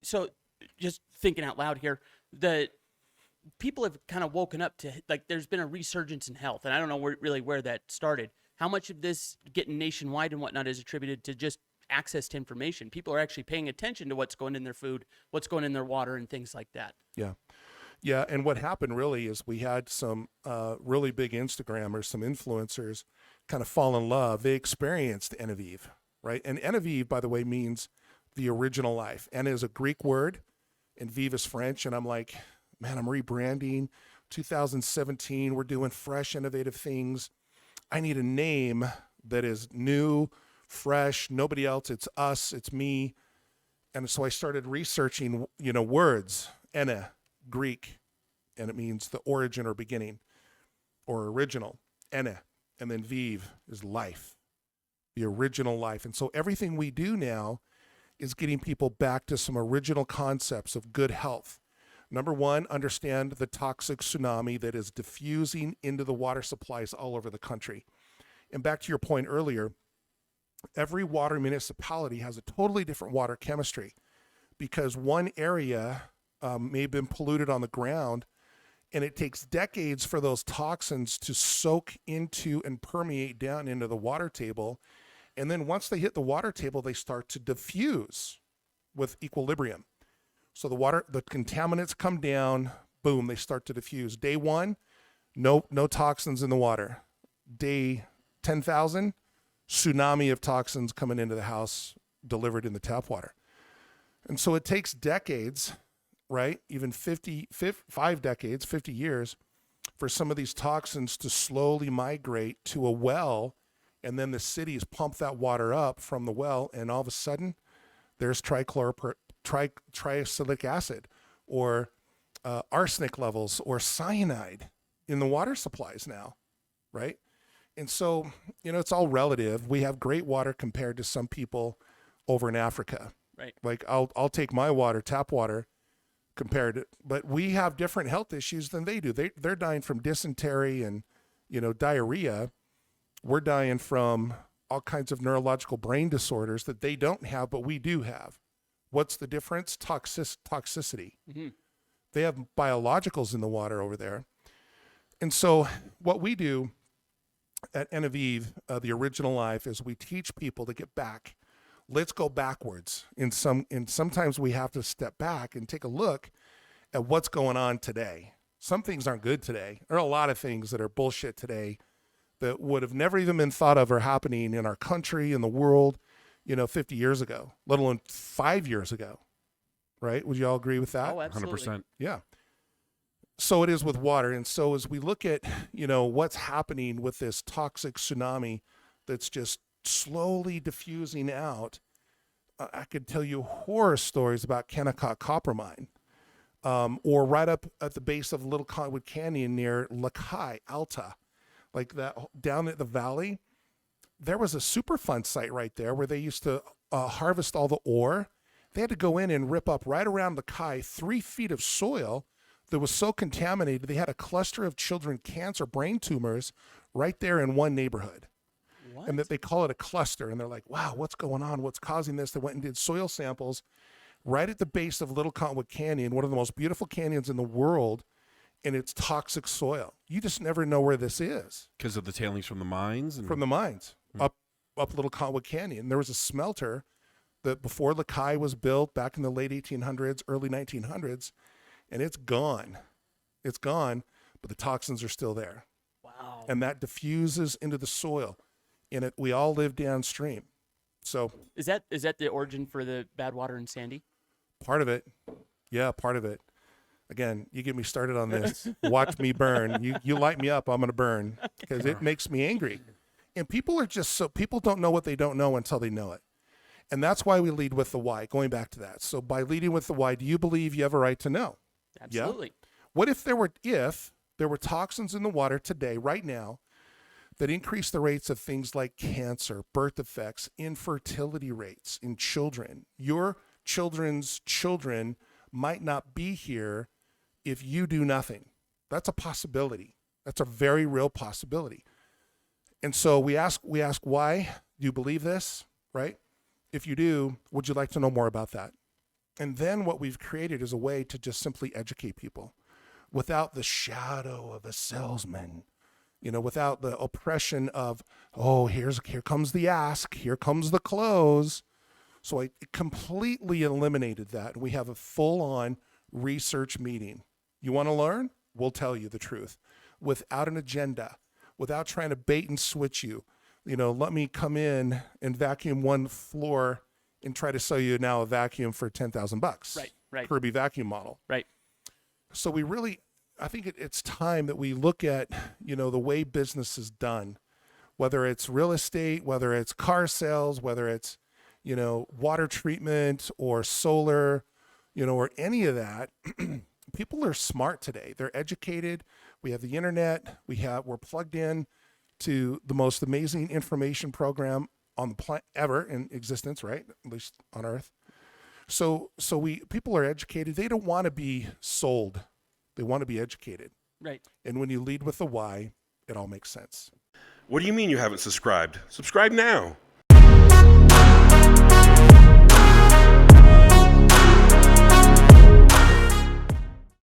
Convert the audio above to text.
so just thinking out loud here, the people have kind of woken up to, like, there's been a resurgence in health, and I don't know where that started. How much of this getting nationwide and whatnot is attributed to just access to information? People are actually paying attention to what's going in their food, what's going in their water, and things like that. Yeah. Yeah, and what happened really is we had some really big Instagrammers, some influencers kind of fall in love. They experienced Enevive, right? And Enevive, by the way, means the original life. En is a Greek word, and vive is French. And I'm like, man, I'm rebranding. 2017, we're doing fresh, innovative things. I need a name that is new, fresh, nobody else. It's us, it's me. And so I started researching, words, ene, Greek, and it means the origin or beginning or original, ene, and then vive is life, the original life. And so everything we do now is getting people back to some original concepts of good health. Number one, understand the toxic tsunami that is diffusing into the water supplies all over the country. And back to your point earlier, every water municipality has a totally different water chemistry because one area may have been polluted on the ground, and it takes decades for those toxins to soak into and permeate down into the water table. And then once they hit the water table, they start to diffuse with equilibrium. So the contaminants come down, boom, they start to diffuse. Day one, no toxins in the water. Day 10,000, tsunami of toxins coming into the house, delivered in the tap water. And so it takes decades, right? Even 5 decades, 50 years, for some of these toxins to slowly migrate to a well, and then the cities pump that water up from the well, and all of a sudden, there's triacylic acid or arsenic levels or cyanide in the water supplies now, right? And so, it's all relative. We have great water compared to some people over in Africa. Right. Like I'll take my water, tap water, compared to, but we have different health issues than they do. They're dying from dysentery and, diarrhea. We're dying from all kinds of neurological brain disorders that they don't have, but we do have. What's the difference? Toxicity. Mm-hmm. They have biologicals in the water over there. And so what we do at Enevive, the original life, is we teach people to get back. Let's go backwards. And sometimes we have to step back and take a look at what's going on today. Some things aren't good today. There are a lot of things that are bullshit today that would have never even been thought of or happening in our country, in the world, 50 years ago, let alone 5 years ago, right? Would you all agree with that? Oh, absolutely. 100%. Yeah. So it is with water. And so as we look at, what's happening with this toxic tsunami that's just slowly diffusing out, I could tell you horror stories about Kennecott Copper Mine, or right up at the base of Little Cottonwood Canyon near Lakai, Alta, like that down at the valley. There was a Superfund site right there where they used to harvest all the ore. They had to go in and rip up right around Lakai 3 feet of soil that was so contaminated they had a cluster of children cancer brain tumors right there in one neighborhood. What? And that they call it a cluster. And they're like, wow, what's going on? What's causing this? They went and did soil samples right at the base of Little Cottonwood Canyon, one of the most beautiful canyons in the world, and it's toxic soil. You just never know where this is. Because of the tailings from the mines? From the mines, up Little Cottonwood Canyon. There was a smelter that before Lakai was built back in the late 1800s, early 1900s, and it's gone. It's gone, but the toxins are still there. Wow. And that diffuses into the soil. And we all live downstream. So Is that the origin for the bad water in Sandy? part of it. Yeah, part of it. Again, you get me started on this. Watch me burn. You light me up, I'm going to burn because it makes me angry. And people don't know what they don't know until they know it. And that's why we lead with the why, going back to that. So by leading with the why, do you believe you have a right to know? Absolutely. Yeah? What if there were toxins in the water today, right now, that increase the rates of things like cancer, birth defects, infertility rates in children? Your children's children might not be here if you do nothing. That's a possibility. That's a very real possibility. And so we ask, why do you believe this, right? If you do, would you like to know more about that? And then what we've created is a way to just simply educate people without the shadow of a salesman, without the oppression of, oh, here comes the ask, here comes the close. So I completely eliminated that. And we have a full-on research meeting. You want to learn? We'll tell you the truth without an agenda, without trying to bait and switch you. Let me come in and vacuum one floor and try to sell you now a vacuum for $10,000. Right. Kirby vacuum model. Right. So I think it's time that we look at, the way business is done, whether it's real estate, whether it's car sales, whether it's, water treatment or solar, or any of that. People are smart today. They're educated. We have the internet. We're plugged in to the most amazing information program on the planet ever in existence, right? At least on Earth. So people are educated. They don't want to be sold. They want to be educated. Right. And when you lead with the why, it all makes sense. what do you mean you haven't subscribed? Subscribe now.